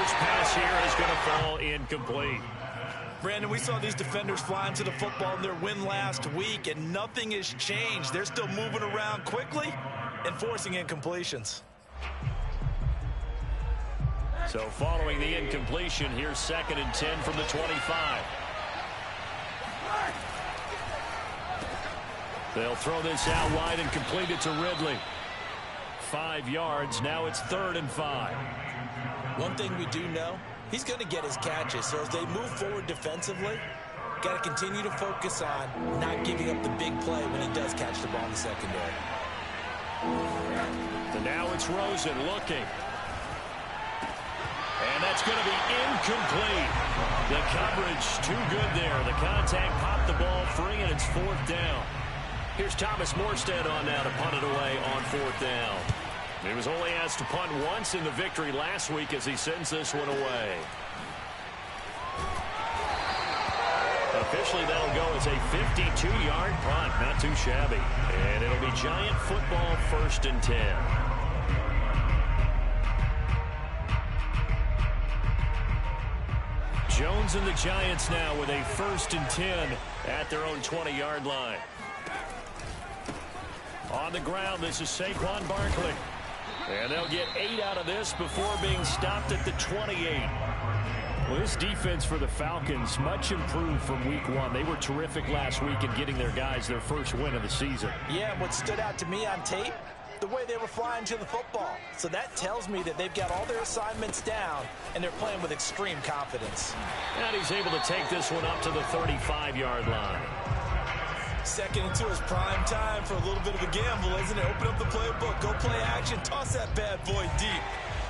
first pass here is going to fall incomplete. Brandon, we saw these defenders flying to the football in their win last week, and nothing has changed. They're still moving around quickly and forcing incompletions. So following the incompletion, here's 2nd and 10 from the 25. They'll throw this out wide and complete it to Ridley. 5 yards. Now it's 3rd and 5. One thing we do know, he's going to get his catches. So as they move forward defensively, got to continue to focus on not giving up the big play when he does catch the ball in the secondary. And now it's Rosen looking. And that's going to be incomplete. The coverage too good there. The contact popped the ball free, and it's 4th down. Here's Thomas Morstead on now to punt it away on 4th down. He was only asked to punt once in the victory last week as he sends this one away. Officially, that'll go as a 52-yard punt. Not too shabby. And it'll be Giant football 1st and 10. Jones and the Giants now with a 1st and 10 at their own 20-yard line. On the ground, this is Saquon Barkley. And they'll get 8 out of this before being stopped at the 28. Well, this defense for the Falcons, much improved from week 1. They were terrific last week in getting their guys their first win of the season. Yeah, and what stood out to me on tape, the way they were flying to the football. So that tells me that they've got all their assignments down, and they're playing with extreme confidence. And he's able to take this one up to the 35-yard line. 2nd and 2 is prime time for a little bit of a gamble, isn't it? Open up the playbook, go play action, toss that bad boy deep.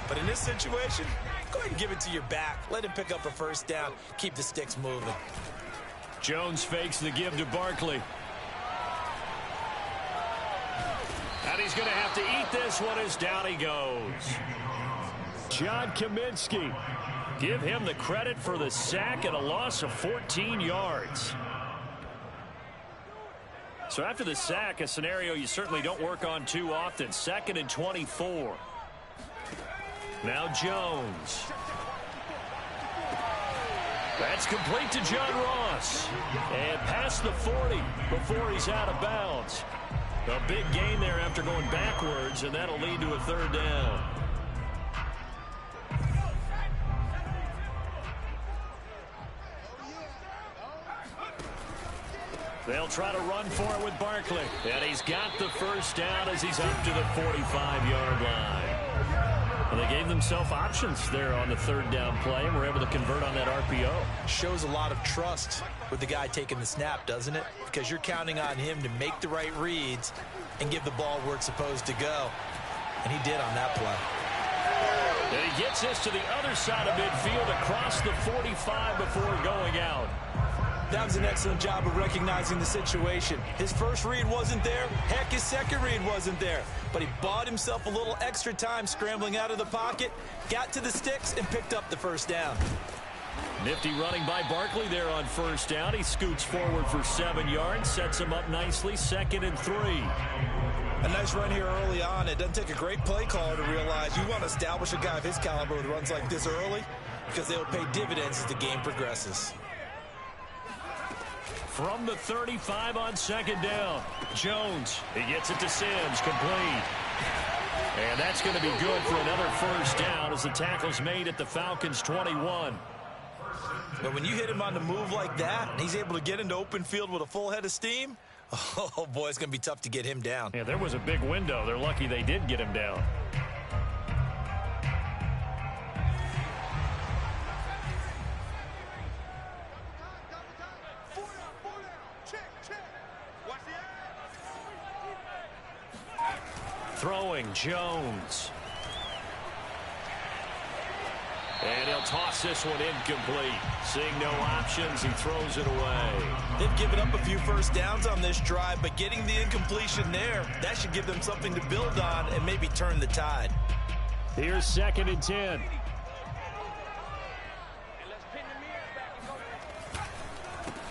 But in this situation, go ahead and give it to your back. Let him pick up a 1st down. Keep the sticks moving. Jones fakes the give to Barkley. And he's going to have to eat this one as down he goes. John Kaminsky. Give him the credit for the sack and a loss of 14 yards. So after the sack, a scenario you certainly don't work on too often. 2nd and 24. Now Jones. That's complete to John Ross. And past the 40 before he's out of bounds. A big gain there after going backwards, and that'll lead to a 3rd down. They'll try to run for it with Barkley. And he's got the 1st down as he's up to the 45-yard line. And they gave themselves options there on the 3rd down play and were able to convert on that RPO. Shows a lot of trust with the guy taking the snap, doesn't it? Because you're counting on him to make the right reads and give the ball where it's supposed to go. And he did on that play. And he gets this to the other side of midfield across the 45 before going out. That was an excellent job of recognizing the situation. His first read wasn't there. Heck, his second read wasn't there. But he bought himself a little extra time scrambling out of the pocket, got to the sticks, and picked up the 1st down. Nifty running by Barkley there on 1st down. He scoots forward for 7 yards, sets him up nicely, 2nd and 3. A nice run here early on. It doesn't take a great play caller to realize you want to establish a guy of his caliber with runs like this early because they will pay dividends as the game progresses. From the 35 on 2nd down, Jones. He gets it to Sims, complete. And that's going to be good for another 1st down as the tackle's made at the Falcons' 21. But when you hit him on the move like that, and he's able to get into open field with a full head of steam, oh boy, it's going to be tough to get him down. Yeah, there was a big window. They're lucky they did get him down. Throwing Jones. And he'll toss this one incomplete. Seeing no options, he throws it away. They've given up a few 1st downs on this drive, but getting the incompletion there, that should give them something to build on and maybe turn the tide. Here's 2nd and 10.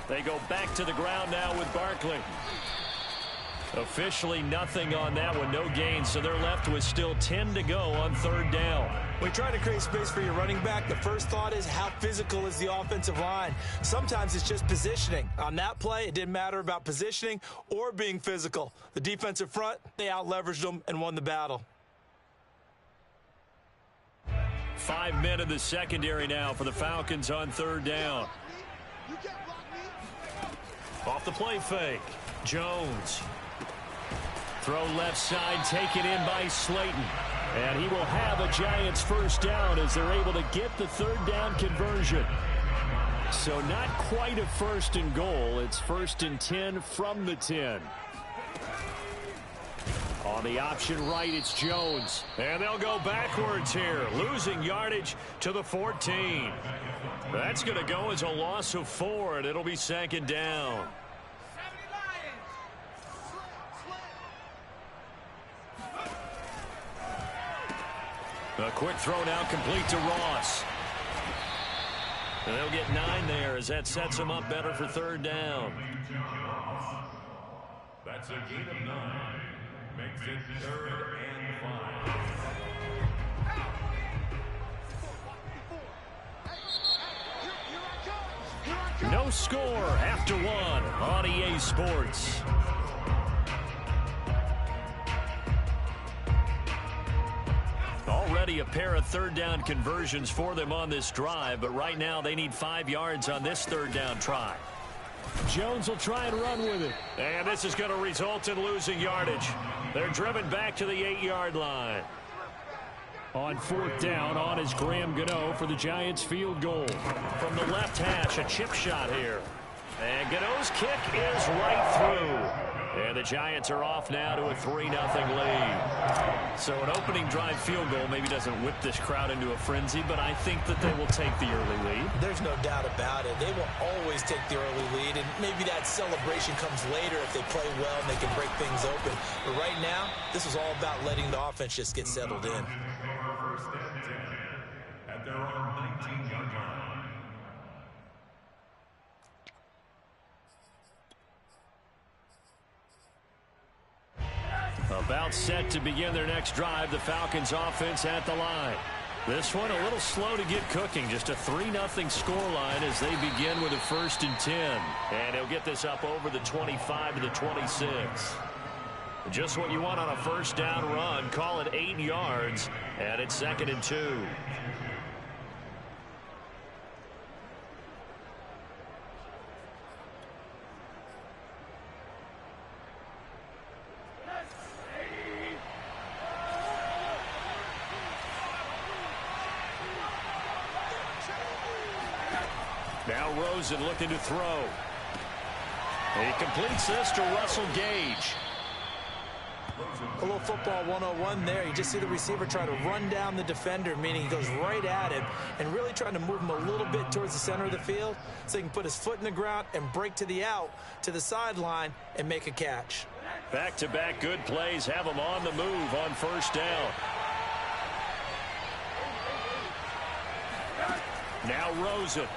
They go back to the ground now with Barkley. Officially nothing on that one, no gain, so they're left with still 10 to go on third down. When you're trying to create space for your running back, the first thought is how physical is the offensive line. Sometimes it's just positioning. On that play, it didn't matter about positioning or being physical. The defensive front, they out-leveraged them and won the battle. 5 men in the secondary now for the Falcons on third down. Off the play fake, Jones. Throw left side, taken in by Slayton. And he will have a Giants first down as they're able to get the third down conversion. So not quite a first and goal. It's first and 10 from the 10. On the option right, it's Jones. And they'll go backwards here, losing yardage to the 14. That's going to go as a loss of 4, and it'll be second down. A quick throw now complete to Ross. And they'll get 9 there as that sets them up better for third down. That's a gain of 9. Makes it 3rd and 5. No score after 1 on EA Sports. Already a pair of third down conversions for them on this drive, but right now they need 5 yards on this third down try. Jones will try and run with it. And this is going to result in losing yardage. They're driven back to the 8-yard line. On fourth down, on is Graham Gano for the Giants field goal. From the left hash, a chip shot here. And Gano's kick is right through. And the Giants are off now to a 3-0 lead. So an opening drive field goal maybe doesn't whip this crowd into a frenzy, but I think that they will take the early lead. There's no doubt about it. They will always take the early lead, and maybe that celebration comes later if they play well and they can break things open. But right now, this is all about letting the offense just get settled in. First and 10 at their own 19-yard line. About set to begin their next drive, the Falcons offense at the line. This one a little slow to get cooking, just a 3-0 scoreline as they begin with a 1st and 10. And he'll get this up over the 25 to the 26. Just what you want on a first down run, call it 8 yards, and it's 2nd and 2. Now Rosen looking to throw. He completes this to Russell Gage. A little football 101 there. You just see the receiver try to run down the defender, meaning he goes right at him and really trying to move him a little bit towards the center of the field so he can put his foot in the ground and break to the out, to the sideline, and make a catch. Back-to-back good plays have him on the move on first down. Now Rosen.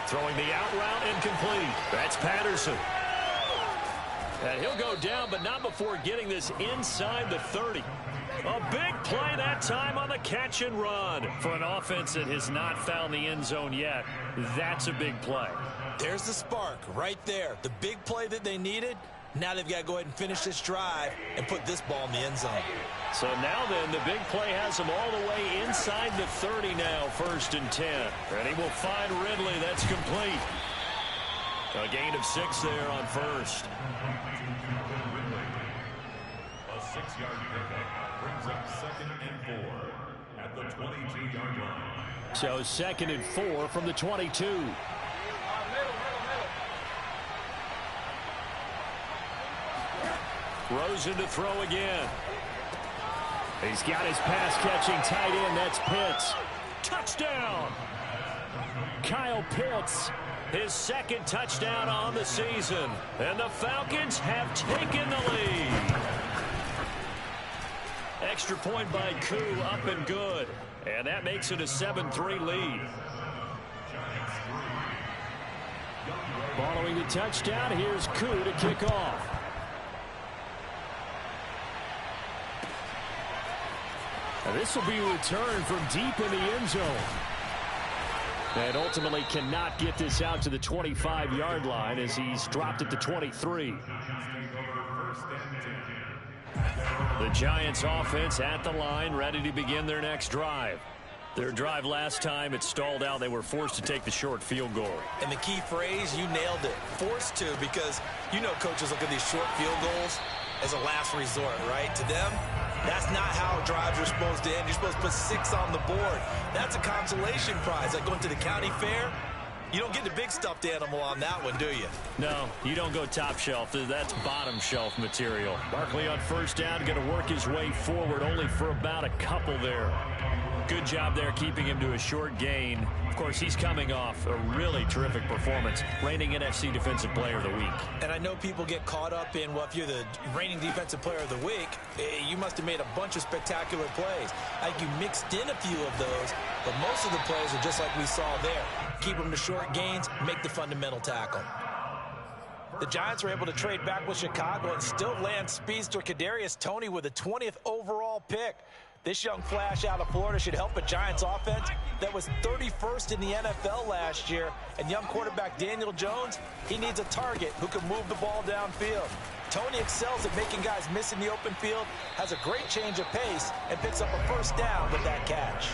Throwing the out route incomplete. That's Patterson. And he'll go down, but not before getting this inside the 30. A big play that time on the catch and run. For an offense that has not found the end zone yet, that's a big play. There's the spark right there. The big play that they needed. Now they've got to go ahead and finish this drive and put this ball in the end zone. So now then, the big play has him all the way inside the 30 now, 1st and 10. And he will find Ridley. That's complete. A gain of 6 there on first. A 6-yard pickup brings up 2nd and 4 at the 22-yard line. So 2nd and 4 from the 22. Rosen to throw again. He's got his pass-catching tight end. That's Pitts. Touchdown! Kyle Pitts, his 2nd touchdown on the season. And the Falcons have taken the lead. Extra point by Koo, up and good. And that makes it a 7-3 lead. Following scoring the touchdown. Here's Koo to kick off. Now this will be a return from deep in the end zone. And ultimately cannot get this out to the 25-yard line as he's dropped it to 23. The Giants offense at the line, ready to begin their next drive. Their drive last time, it stalled out. They were forced to take the short field goal. And the key phrase, you nailed it. Forced to, because you know coaches look at these short field goals as a last resort, right? To them, that's not how drives are supposed to end. You're supposed to put 6 on the board. That's a consolation prize. Like going to the county fair, you don't get the big stuffed animal on that one, do you? No, you don't go top shelf. That's bottom shelf material. Barkley on first down, going to work his way forward, only for about a couple there. Good job there keeping him to a short gain. Of course, he's coming off a really terrific performance, reigning NFC Defensive Player of the Week. And I know people get caught up in, well, if you're the reigning Defensive Player of the Week, you must have made a bunch of spectacular plays. I think you mixed in a few of those, but most of the plays are just like we saw there. Keep them to short gains, make the fundamental tackle. The Giants were able to trade back with Chicago and still land speedster Kadarius Toney with a 20th overall pick. This young flash out of Florida should help a Giants offense that was 31st in the NFL last year. And young quarterback Daniel Jones, he needs a target who can move the ball downfield. Toney excels at making guys miss in the open field, has a great change of pace, and picks up a first down with that catch.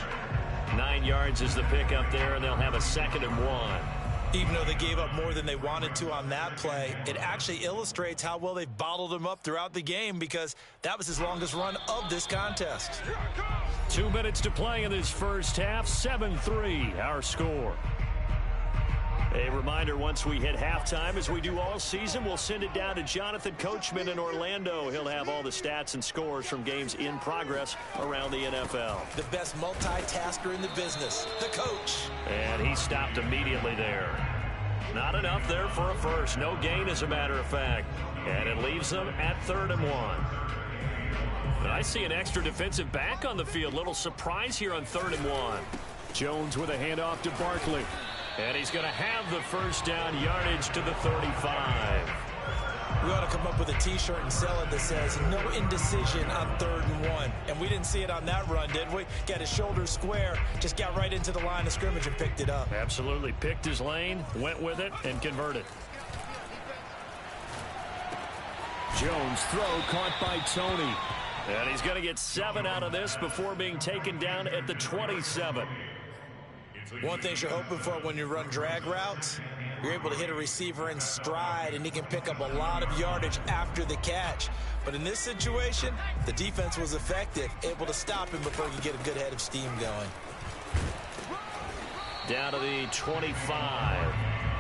9 yards is the pickup there, and they'll have a 2nd and 1. Even though they gave up more than they wanted to on that play, it actually illustrates how well they've bottled him up throughout the game, because that was his longest run of this contest. 2 minutes to play in this first half. 7-3 our score. A reminder, once we hit halftime, as we do all season, we'll send it down to Jonathan Coachman in Orlando. He'll have all the stats and scores from games in progress around the NFL. The best multitasker in the business, the coach. And he stopped immediately there. Not enough there for a first. No gain, as a matter of fact. And it leaves them at 3rd and 1. But I see an extra defensive back on the field. Little surprise here on 3rd and 1. Jones with a handoff to Barkley. And he's going to have the first down, yardage to the 35. We ought to come up with a T-shirt and sell it that says, no indecision on 3rd and 1. And we didn't see it on that run, did we? Got his shoulders square, just got right into the line of scrimmage and picked it up. Absolutely. Picked his lane, went with it, and converted. Jones throw caught by Toney. And he's going to get 7 out of this before being taken down at the 27. One thing you're hoping for when you run drag routes, you're able to hit a receiver in stride, and he can pick up a lot of yardage after the catch. But in this situation, the defense was effective, able to stop him before he could get a good head of steam going. Down to the 25.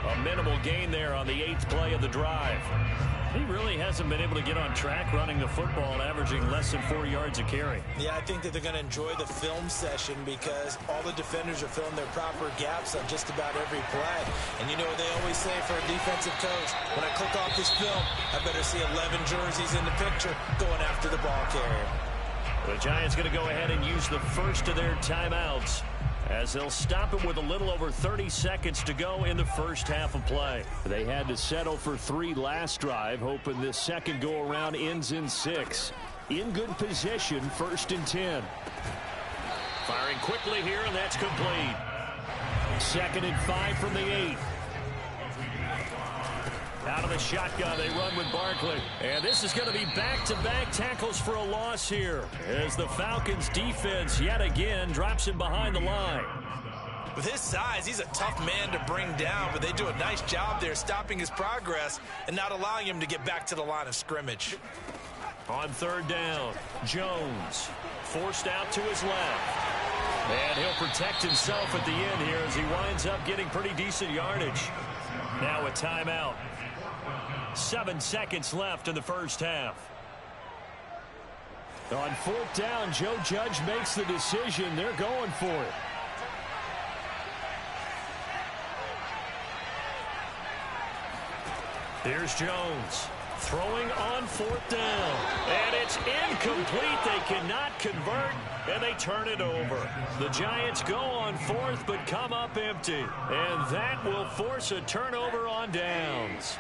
A minimal gain there on the 8th play of the drive. He really hasn't been able to get on track running the football and averaging less than 4 yards a carry. Yeah, I think that they're going to enjoy the film session because all the defenders are filling their proper gaps on just about every play. And you know what they always say for a defensive coach? When I click off this film, I better see 11 jerseys in the picture going after the ball carrier. The Giants going to go ahead and use the first of their timeouts, as they'll stop it with a little over 30 seconds to go in the first half of play. They had to settle for 3 last drive, hoping this second go-around ends in 6. In good position, 1st and 10. Firing quickly here, and that's complete. 2nd and 5 from the 8. Out of the shotgun, they run with Barkley. And this is going to be back-to-back tackles for a loss here, as the Falcons' defense yet again drops him behind the line. With his size, he's a tough man to bring down, but they do a nice job there stopping his progress and not allowing him to get back to the line of scrimmage. On 3rd down, Jones forced out to his left. And he'll protect himself at the end here as he winds up getting pretty decent yardage. Now a timeout. 7 seconds left in the first half. On 4th down, Joe Judge makes the decision. They're going for it. Here's Jones. Throwing on 4th down. And it's incomplete. They cannot convert, and they turn it over. The Giants go on 4th, but come up empty. And that will force a turnover on downs.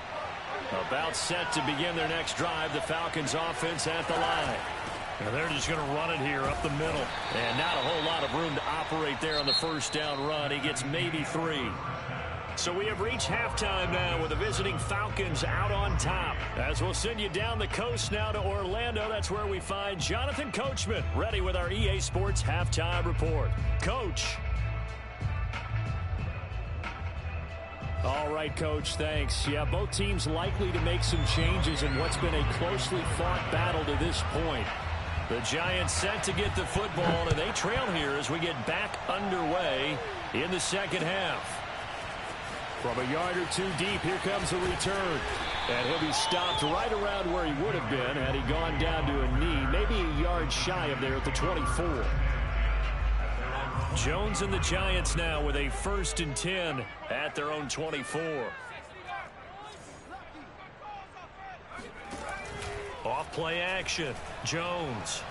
About set to begin their next drive, the Falcons offense at the line. And they're just going to run it here up the middle. And not a whole lot of room to operate there on the first down run. He gets maybe 3. So we have reached halftime now with the visiting Falcons out on top. As we'll send you down the coast now to Orlando. That's where we find Jonathan Coachman ready with our EA Sports Halftime Report. Coach. All right, Coach, thanks. Yeah, both teams likely to make some changes in what's been a closely fought battle to this point. The Giants set to get the football, and they trail here as we get back underway in the second half. From a yard or 2 deep, here comes a return. And he'll be stopped right around where he would have been had he gone down to a knee, maybe a yard shy of there at the 24. Jones and the Giants now with a 1st and 10 at their own 24. Off play action. Jones.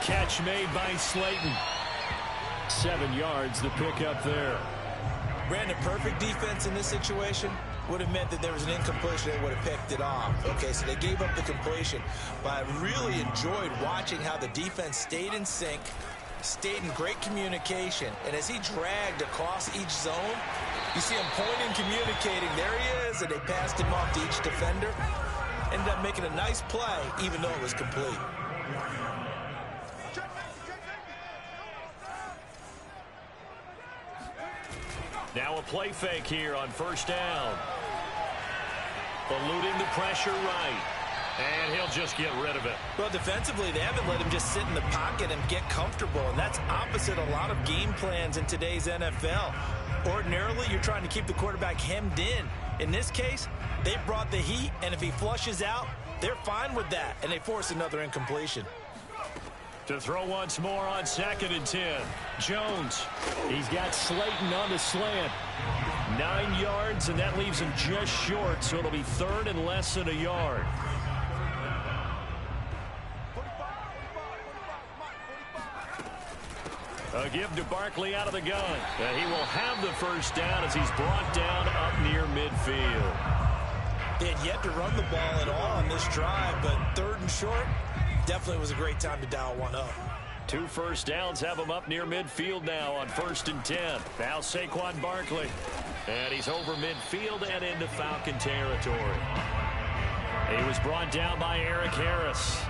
Catch made by Slayton. 7 yards the pickup there. Brandon, perfect defense in this situation would have meant that there was an incompletion. They would have picked it off. Okay, so they gave up the completion. But I really enjoyed watching how the defense stayed in sync, stayed in great communication. And as he dragged across each zone, you see him pointing, communicating. There he is, and they passed him off to each defender. Ended up making a nice play, even though it was complete. Now a play fake here on 1st down. Eluding the pressure right. And he'll just get rid of it. Well, defensively, they haven't let him just sit in the pocket and get comfortable. And that's opposite a lot of game plans in today's NFL. Ordinarily, you're trying to keep the quarterback hemmed in. In this case, they brought the heat, and if he flushes out, they're fine with that. And they force another incompletion. To throw once more on 2nd and 10. Jones. He's got Slayton on the slant. 9 yards, and that leaves him just short, so it'll be 3rd and less than a yard. A give to Barkley out of the gun. And he will have the 1st down as he's brought down up near midfield. They had yet to run the ball at all on this drive, but 3rd and short, definitely was a great time to dial one up. 2 first downs have him up near midfield now on 1st and 10. Now Saquon Barkley. And he's over midfield and into Falcon territory. He was brought down by Eric Harris.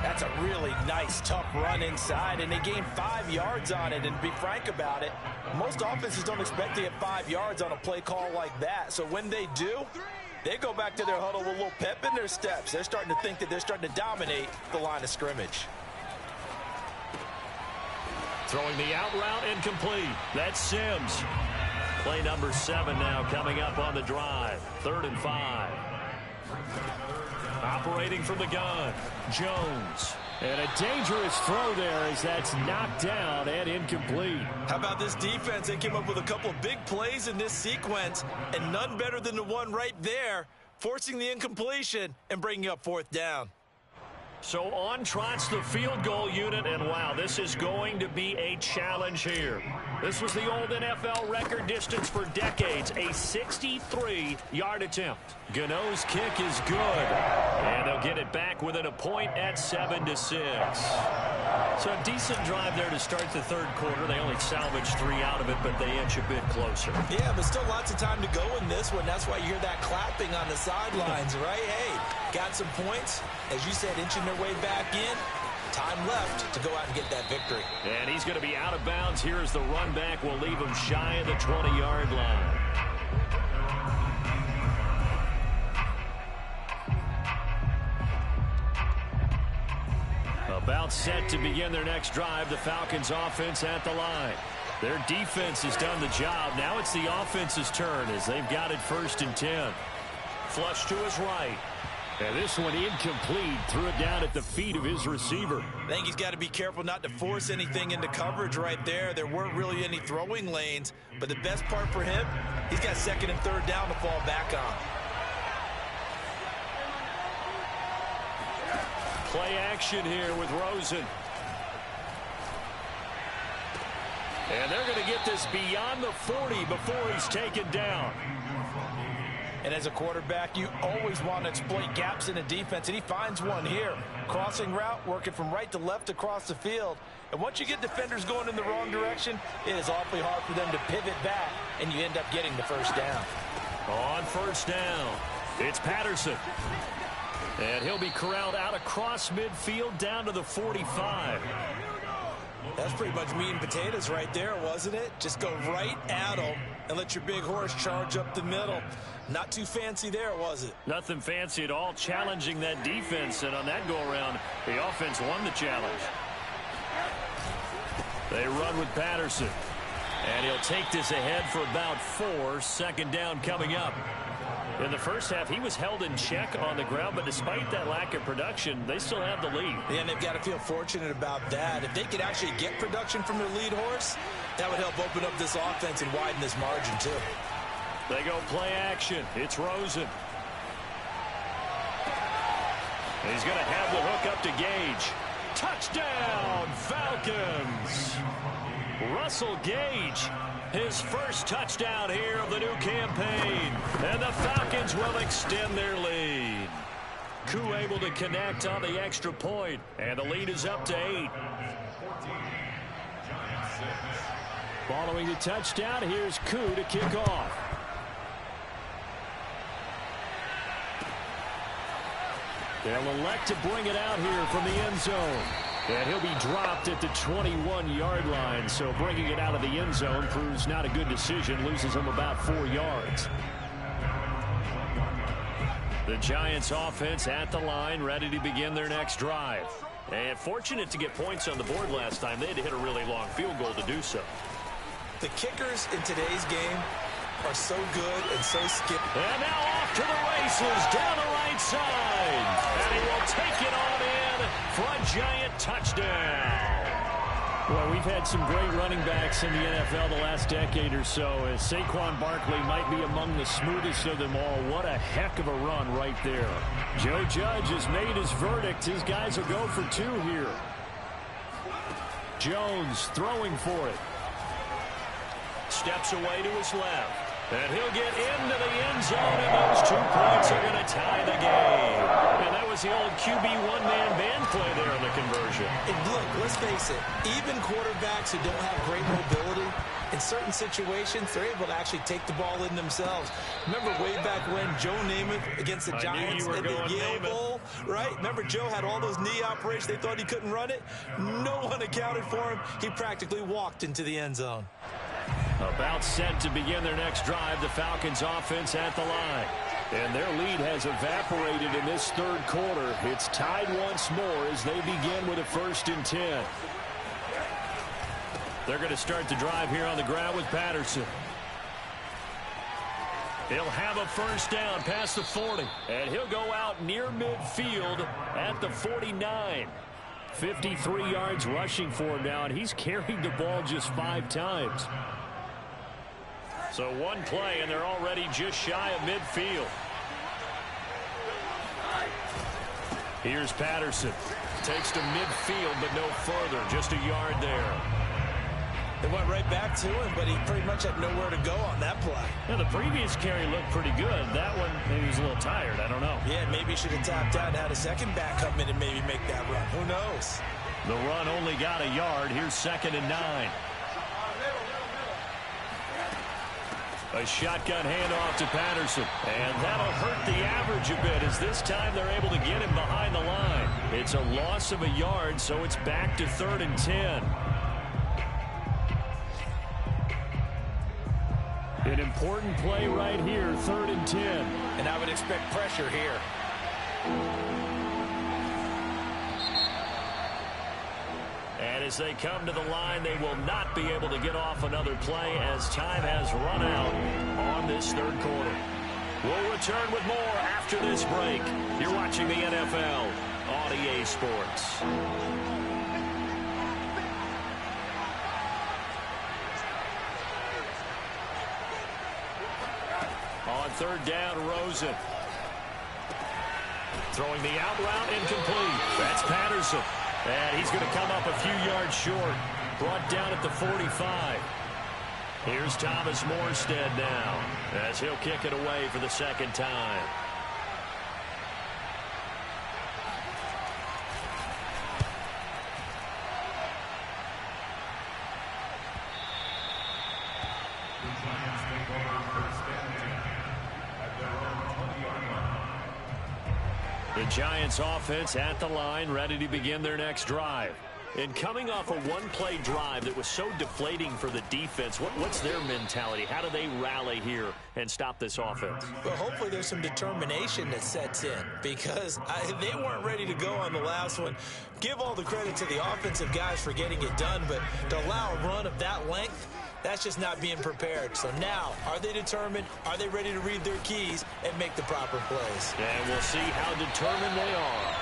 That's a really nice, tough run inside, and they gained 5 yards on it. And to be frank about it, most offenses don't expect to get 5 yards on a play call like that. So when they do, they go back to their huddle with a little pep in their steps. They're starting to think that they're starting to dominate the line of scrimmage. Throwing the out route incomplete. That's Sims. Play number 7 now coming up on the drive. 3rd and 5. Operating from the gun, Jones. And a dangerous throw there as that's knocked down and incomplete. How about this defense? They came up with a couple of big plays in this sequence, and none better than the one right there, forcing the incompletion and bringing up 4th down. So on trots the field goal unit, and wow, this is going to be a challenge here. This was the old NFL record distance for decades, a 63-yard attempt. Gano's kick is good, and they'll get it back within a point at 7-6. So a decent drive there to start the 3rd quarter. They only salvaged 3 out of it, but they inch a bit closer. Yeah, but still lots of time to go in this one. That's why you hear that clapping on the sidelines, right? Hey, got some points. As you said, inching their way back in. Time left to go out and get that victory. And he's going to be out of bounds here as the run back will leave him shy of the 20-yard line. About set to begin their next drive, the Falcons offense at the line. Their defense has done the job. Now it's the offense's turn as they've got it 1st and 10. Flush to his right. And this one incomplete. Threw it down at the feet of his receiver. I think he's got to be careful not to force anything into coverage right there. There weren't really any throwing lanes. But the best part for him, he's got 2nd and 3rd down to fall back on. Play action here with Rosen. And they're going to get this beyond the 40 before he's taken down. And as a quarterback, you always want to exploit gaps in a defense, and he finds one here. Crossing route, working from right to left across the field. And once you get defenders going in the wrong direction, it is awfully hard for them to pivot back, and you end up getting the first down. On first down, it's Patterson. And he'll be corralled out across midfield down to the 45. That's pretty much meat and potatoes right there, wasn't it? Just go right at them and let your big horse charge up the middle. Not too fancy there, was it? Nothing fancy at all, challenging that defense, and on that go-around, the offense won the challenge. They run with Patterson, and he'll take this ahead for about 4. Second down coming up. In the first half, he was held in check on the ground, but despite that lack of production, they still have the lead. Yeah, and they've got to feel fortunate about that. If they could actually get production from their lead horse, that would help open up this offense and widen this margin, too. They go play action. It's Rosen. He's going to have the hook up to Gage. Touchdown, Falcons! Russell Gage, his first touchdown here of the new campaign. And the Falcons will extend their lead. Koo able to connect on the extra point, and the lead is up to 8. Following the touchdown, here's Koo to kick off. They'll elect to bring it out here from the end zone. And he'll be dropped at the 21-yard line. So bringing it out of the end zone proves not a good decision. Loses him about 4 yards. The Giants offense at the line, ready to begin their next drive. And fortunate to get points on the board last time. They had to hit a really long field goal to do so. The kickers in today's game are so good and so skippy. And now off to the races down the right side. And he will take it on in for a Giant touchdown. Well, we've had some great running backs in the NFL the last decade or so. As Saquon Barkley might be among the smoothest of them all. What a heck of a run right there. Joe Judge has made his verdict. His guys will go for 2 here. Jones throwing for it. Steps away to his left. And he'll get into the end zone, and those 2 points are going to tie the game. And that was the old QB one-man band play there in the conversion. And look, let's face it, even quarterbacks who don't have great mobility, in certain situations, they're able to actually take the ball in themselves. Remember way back when Joe Namath against the Giants at the Yale Bowl, right? Remember Joe had all those knee operations. They thought he couldn't run it. No one accounted for him. He practically walked into the end zone. About set to begin their next drive, the Falcons offense at the line. And their lead has evaporated in this third quarter. It's tied once more as they begin with a 1st and 10. They're going to start the drive here on the ground with Patterson. He'll have a first down past the 40. And he'll go out near midfield at the 49. 53 yards rushing for him now, and he's carried the ball just 5 times. So 1 play, and they're already just shy of midfield. Here's Patterson. Takes to midfield, but no further. Just a yard there. They went right back to him, but he pretty much had nowhere to go on that play. Now, the previous carry looked pretty good. That one, maybe he was a little tired. I don't know. Yeah, maybe he should have tapped out and had a second back come in and maybe make that run. Who knows? The run only got a yard. Here's 2nd and 9. A shotgun handoff to Patterson. And that'll hurt the average a bit as this time they're able to get him behind the line. It's a loss of a yard, so it's back to 3rd and 10. An important play right here, 3rd and 10. And I would expect pressure here. And as they come to the line, they will not be able to get off another play as time has run out on this 3rd quarter. We'll return with more after this break. You're watching the NFL on EA Sports. On 3rd down, Rosen. Throwing the out route incomplete. That's Patterson. And he's going to come up a few yards short. Brought down at the 45. Here's Thomas Morstead now as he'll kick it away for the second time. The Giants offense at the line, ready to begin their next drive. And coming off a one-play drive that was so deflating for the defense, what's their mentality? How do they rally here and stop this offense? Well, hopefully there's some determination that sets in because they weren't ready to go on the last one. Give all the credit to the offensive guys for getting it done, but to allow a run of that length, that's just not being prepared. So now, are they determined? Are they ready to read their keys and make the proper plays? And we'll see how determined they are.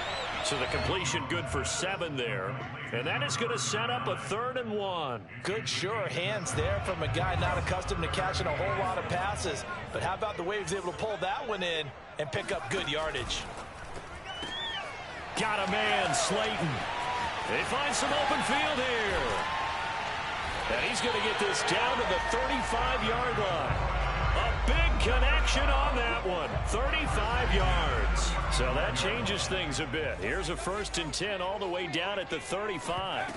So the completion good for 7 there. And that is going to set up a 3rd and 1. Good, sure hands there from a guy not accustomed to catching a whole lot of passes. But how about the way he was able to pull that one in and pick up good yardage? Got a man, Slayton. They find some open field here. And he's going to get this down to the 35-yard line. A big connection on that one. 35 yards. So that changes things a bit. Here's a 1st and 10 all the way down at the 35.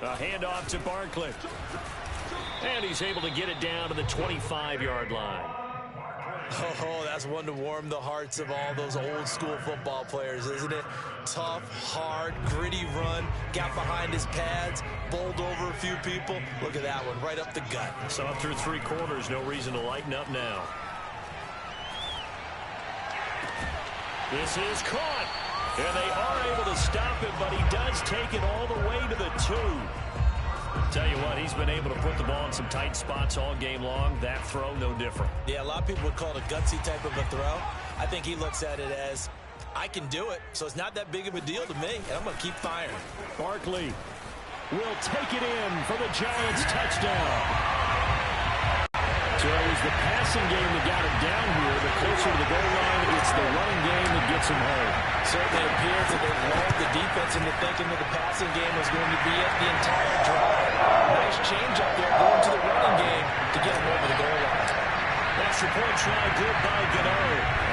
A handoff to Barkley. And he's able to get it down to the 25-yard line. Oh, that's one to warm the hearts of all those old school football players, isn't it? Tough, hard, gritty run, got behind his pads, bowled over a few people. Look at that one, right up the gut. So up through 3 quarters, no reason to lighten up now. This is caught. And they are able to stop it, but he does take it all the way to the 2. Tell you what, he's been able to put the ball in some tight spots all game long. That throw, no different. Yeah, a lot of people would call it a gutsy type of a throw. I think he looks at it as, I can do it, so it's not that big of a deal to me, and I'm going to keep firing. Barkley will take it in for the Giants touchdown. So it was the passing game that got him down here, but closer to the goal line, it's the running game that gets him home. Certainly appears that they've lulled the defense into thinking that the passing game was going to be it the entire drive. Nice change up there going to the running game to get him over the goal line. Extra point try good by Gano.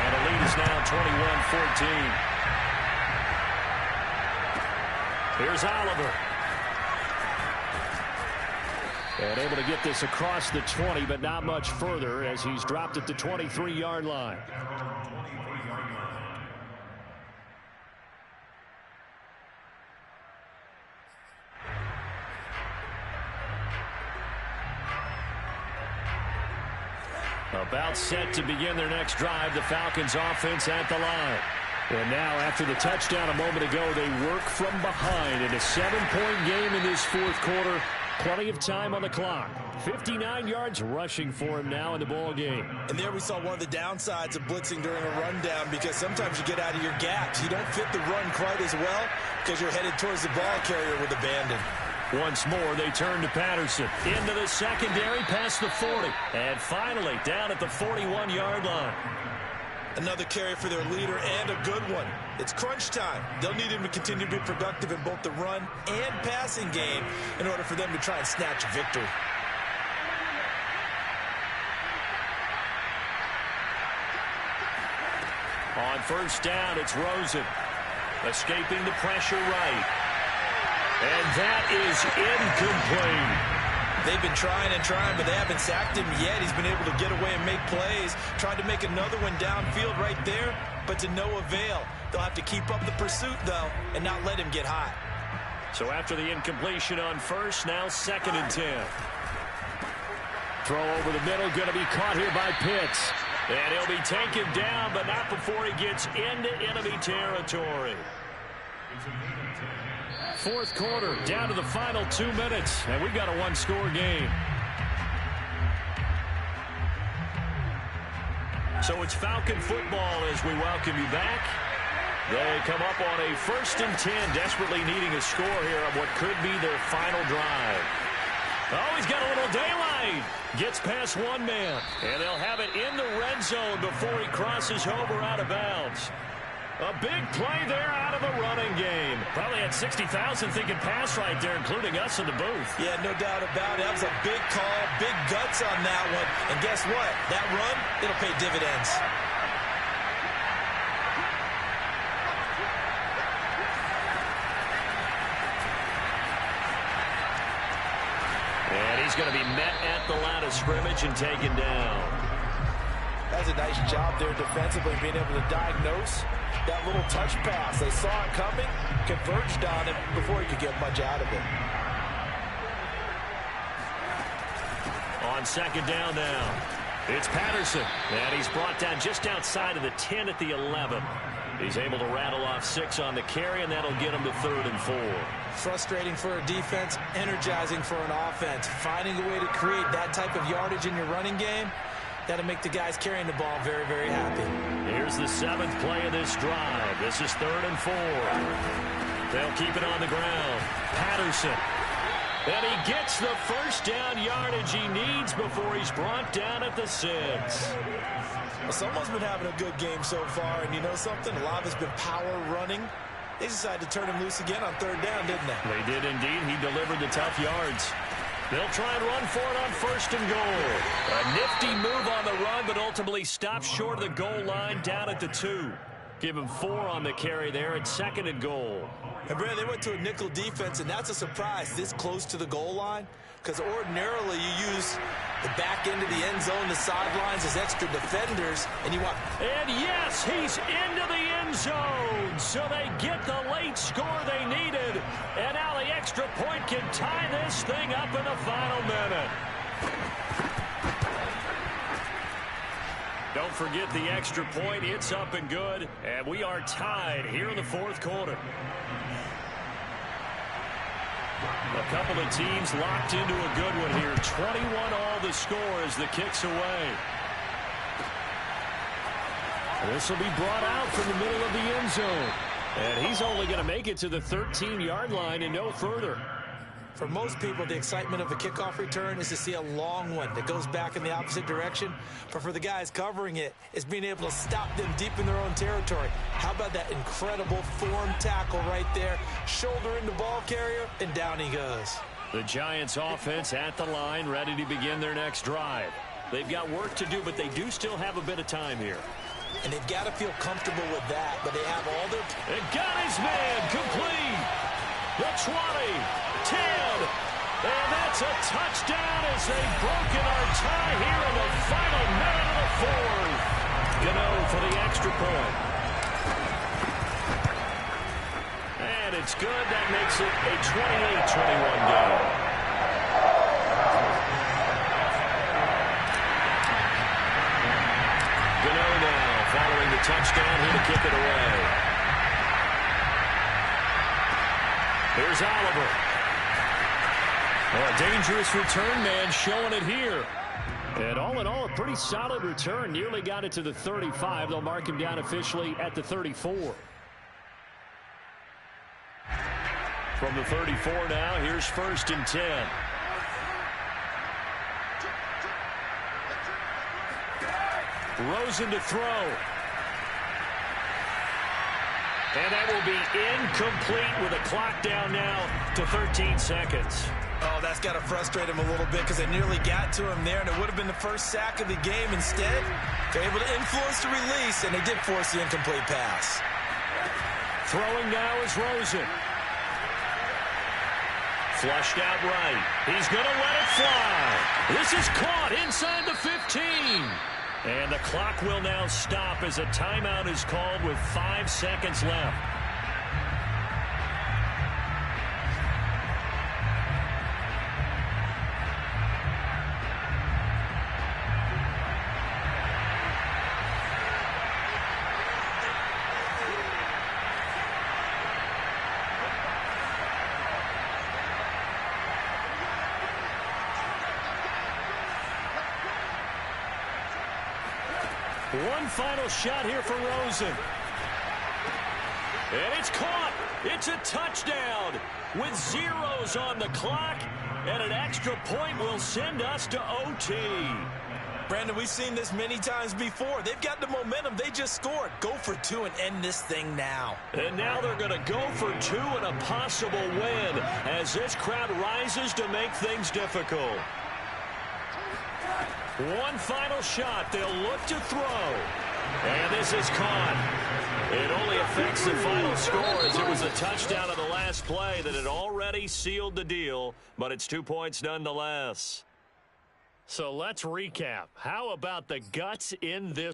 And the lead is now 21-14. Here's Oliver. And able to get this across the 20, but not much further as he's dropped at the 23-yard line. About set to begin their next drive, the Falcons offense at the line. And now after the touchdown a moment ago, they work from behind in a 7-point game in this 4th quarter. Plenty of time on the clock. 59 yards rushing for him now in the ball game. And there we saw one of the downsides of blitzing during a rundown because sometimes you get out of your gaps. You don't fit the run quite as well because you're headed towards the ball carrier with abandon. Once more, they turn to Patterson. Into the secondary, past the 40. And finally, down at the 41-yard line. Another carry for their leader and a good one. It's crunch time. They'll need him to continue to be productive in both the run and passing game in order for them to try and snatch victory. On 1st down, it's Rosen. Escaping the pressure right. And that is incomplete. They've been trying and trying, but they haven't sacked him yet. He's been able to get away and make plays. Tried to make another one downfield right there, but to no avail. They'll have to keep up the pursuit, though, and not let him get hot. So after the incompletion on 1st, now 2nd and 10. Throw over the middle, going to be caught here by Pitts. And he'll be taken down, but not before he gets into enemy territory. 4th quarter, down to the final 2 minutes, and we've got a 1-score game. So it's Falcon football as we welcome you back. They come up on a 1st and 10, desperately needing a score here on what could be their final drive. Oh, he's got a little daylight. Gets past one man, and they'll have it in the red zone before he crosses over out of bounds. A big play there out of the running game. Probably had 60,000 thinking pass right there, including us in the booth. Yeah, no doubt about it. That was a big call, big guts on that one. And guess what? That run, it'll pay dividends. And he's going to be met at the line of scrimmage and taken down. That's a nice job there defensively, being able to diagnose that little touch pass. They saw it coming, converged on it before he could get much out of it. On second down now, it's Patterson. And he's brought down just outside of the 10 at the 11. He's able to rattle off 6 on the carry, and that'll get him to 3rd and 4. Frustrating for a defense, energizing for an offense. Finding a way to create that type of yardage in your running game, that'll make the guys carrying the ball very, very happy. Here's the 7th play of this drive. This is 3rd and 4. They'll keep it on the ground. Patterson. And he gets the first down yardage he needs before he's brought down at the 6. Well, someone's been having a good game so far, and you know something? A lot has been power running. They decided to turn him loose again on 3rd down, didn't they? They did indeed. He delivered the tough yards. They'll try and run for it on 1st and goal. A nifty move on the run, but ultimately stopped short of the goal line down at the 2. Give him 4 on the carry there at 2nd and goal. And Brad, they went to a nickel defense, and that's a surprise this close to the goal line, because ordinarily you use the back end of the end zone, the sidelines as extra defenders, and you want... And yes, he's into the end zone, so they get the late score they needed, and now the extra point can tie this thing up in the final minute. Don't forget the extra point. It's up and good, and we are tied here in the 4th quarter. A couple of teams locked into a good one here. 21 all the score as the kick's away. This will be brought out from the middle of the end zone. And he's only going to make it to the 13-yard line and no further. For most people, the excitement of a kickoff return is to see a long one that goes back in the opposite direction. But for the guys covering it, it's being able to stop them deep in their own territory. How about that incredible form tackle right there? Shoulder in the ball carrier, and down he goes. The Giants offense at the line, ready to begin their next drive. They've got work to do, but they do still have a bit of time here. And they've got to feel comfortable with that, but they have all their... And got his man complete. The 20, 10, and that's a touchdown as they've broken our tie here in the final minute of the 4th. Gano for the extra point. And it's good. That makes it a 28-21 game. Gano now following the touchdown here to kick it away. Here's Oliver. A dangerous return man showing it here. And all in all, a pretty solid return. Nearly got it to the 35. They'll mark him down officially at the 34. From the 34 now, here's 1st and 10. Rosen to throw. And that will be incomplete with a clock down now to 13 seconds. Oh, that's got to frustrate him a little bit because they nearly got to him there, and it would have been the first sack of the game. Instead, they're able to influence the release, and they did force the incomplete pass. Throwing now is Rosen. Flushed out right. He's going to let it fly. This is caught inside the 15. And the clock will now stop as a timeout is called with 5 seconds left. One final shot here for Rosen. And it's caught. It's a touchdown with zeros on the clock. And an extra point will send us to OT. Brandon, we've seen this many times before. They've got the momentum. They just scored. Go for two and end this thing now. And now they're going to go for two and a possible win as this crowd rises to make things difficult. One final shot. They'll look to throw. And this is caught. It only affects the final score as it was a touchdown on the last play that had already sealed the deal, but it's 2 points nonetheless. So let's recap. How about the guts in this?